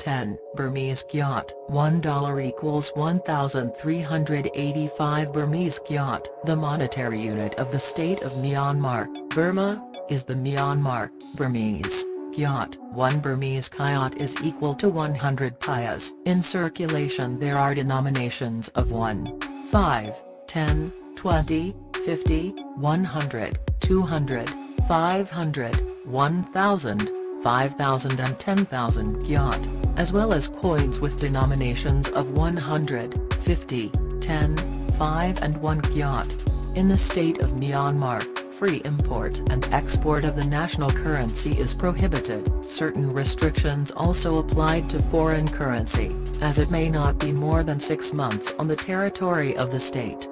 10. Burmese kyat. $1 equals 1,385 Burmese kyat. The monetary unit of the state of Myanmar, Burma, is the Myanmar Burmese kyat. 1 Burmese kyat is equal to 100 payas. In circulation there are denominations of 1, 5, 10, 20, 50, 100, 200, 500, 1,000, 5,000 and 10,000 kyat, as well as coins with denominations of 100, 50, 10, 5 and 1 kyat. In the state of Myanmar, free import and export of the national currency is prohibited. Certain restrictions also applied to foreign currency, as it may not be more than 6 months on the territory of the state.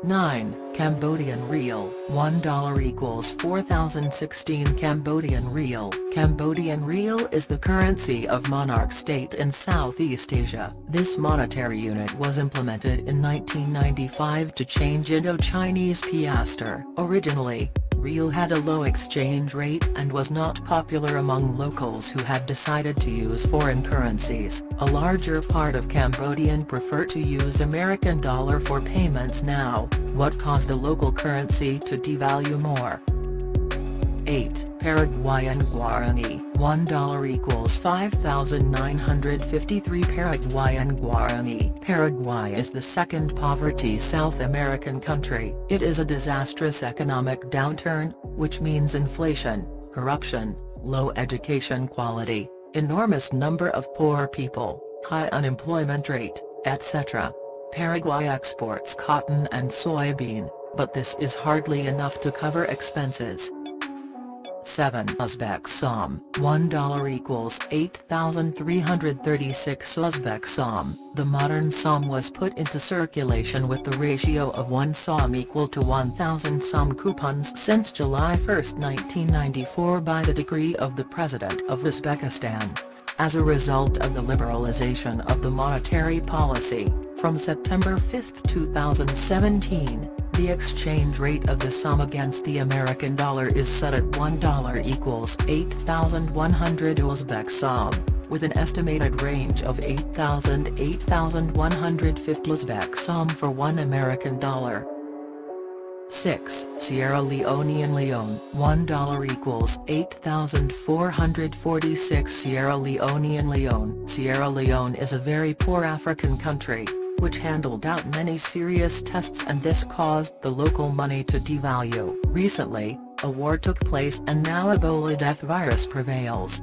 9. Cambodian Rial. $1 equals 4,016 Cambodian Rial. Cambodian Rial is the currency of monarch state in Southeast Asia. This monetary unit was implemented in 1995 to change Indo-Chinese piastre. Originally, Rial had a low exchange rate and was not popular among locals who had decided to use foreign currencies. A larger part of Cambodian prefer to use American dollar for payments now, what caused the local currency to devalue more. 8. Paraguayan Guarani. $1 equals 5,953 Paraguayan Guarani. Paraguay is the second poverty South American country. It is a disastrous economic downturn, which means inflation, corruption, low education quality, enormous number of poor people, high unemployment rate, etc. Paraguay exports cotton and soybean, but this is hardly enough to cover expenses. 7. Uzbek Som. $1 equals 8,336 Uzbek Som. The modern Som was put into circulation with the ratio of 1 Som equal to 1,000 Som coupons since July 1, 1994 by the decree of the President of Uzbekistan. As a result of the liberalization of the monetary policy, from September 5, 2017, the exchange rate of the Som against the American dollar is set at $1 equals 8,100 Uzbek Som, with an estimated range of 8,000 to 8,150 Uzbek Som for 1 American dollar. 6. Sierra Leonean Leone. $1 equals 8,446 Sierra Leonean Leone. Sierra Leone is a very poor African country, which handled out many serious tests, and this caused the local money to devalue. Recently, a war took place and now Ebola death virus prevails.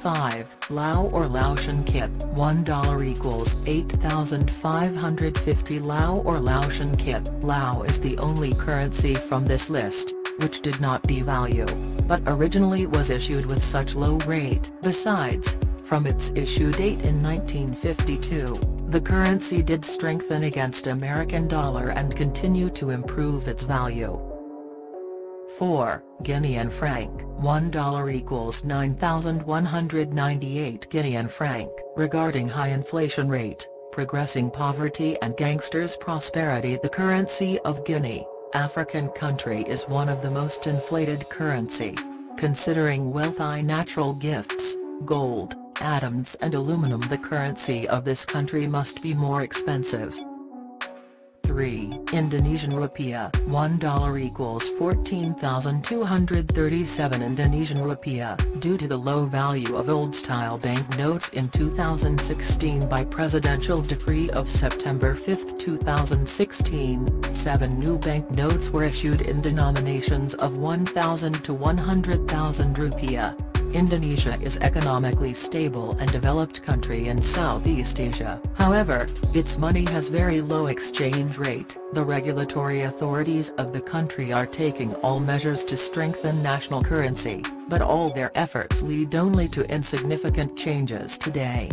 5. Lao or Laotian Kip. $1 equals 8,550 Lao or Laotian Kip. Lao is the only currency from this list, which did not devalue, but originally was issued with such low rate. Besides, from its issue date in 1952, the currency did strengthen against American dollar and continue to improve its value. 4. Guinean franc. $1 equals 9,198 Guinean franc. Regarding high inflation rate, progressing poverty and gangsters' prosperity, the currency of Guinea, African country, is one of the most inflated currency. Considering wealthy natural gifts, gold, atoms and aluminum, the currency of this country must be more expensive. 3. Indonesian Rupiah. $1 equals 14,237 Indonesian Rupiah. Due to the low value of old-style banknotes in 2016 by presidential decree of September 5, 2016, 7 new banknotes were issued in denominations of 1,000 to 100,000 Rupiah. Indonesia is economically stable and developed country in Southeast Asia. However, its money has very low exchange rate. The regulatory authorities of the country are taking all measures to strengthen national currency, but all their efforts lead only to insignificant changes today.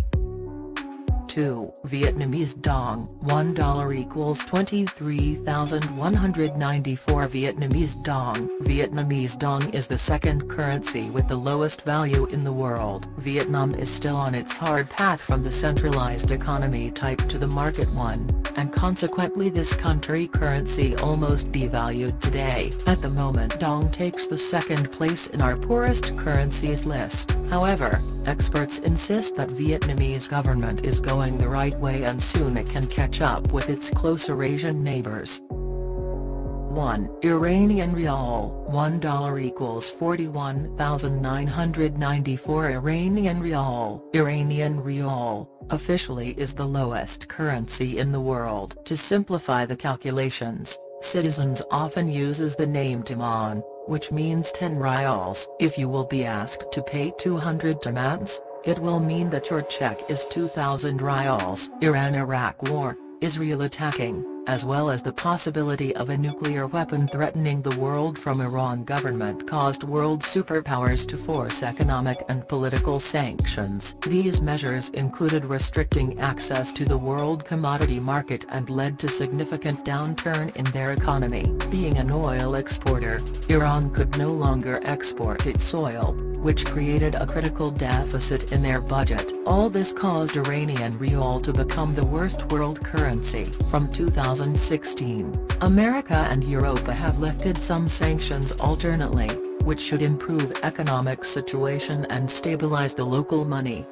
2. Vietnamese Dong. $1 equals 23,194 Vietnamese Dong. Vietnamese Dong is the second currency with the lowest value in the world. Vietnam is still on its hard path from the centralized economy type to the market one, and consequently this country currency almost devalued today. At the moment Dong takes the second place in our poorest currencies list. However, experts insist that Vietnamese government is going the right way and soon it can catch up with its closer Asian neighbors. 1. Iranian Rial, $1 equals 41,994 Iranian Rial, officially is the lowest currency in the world. To simplify the calculations, citizens often uses the name Toman, which means 10 rials. If you will be asked to pay 200 tomans, it will mean that your check is 2,000 rials. Iran-Iraq war, Israel attacking, as well as the possibility of a nuclear weapon threatening the world from Iran government caused world superpowers to force economic and political sanctions. These measures included restricting access to the world commodity market and led to significant downturn in their economy. Being an oil exporter, Iran could no longer export its oil, which created a critical deficit in their budget. All this caused Iranian Rial to become the worst world currency. From 2016, America and Europe have lifted some sanctions alternately, which should improve economic situation and stabilize the local money.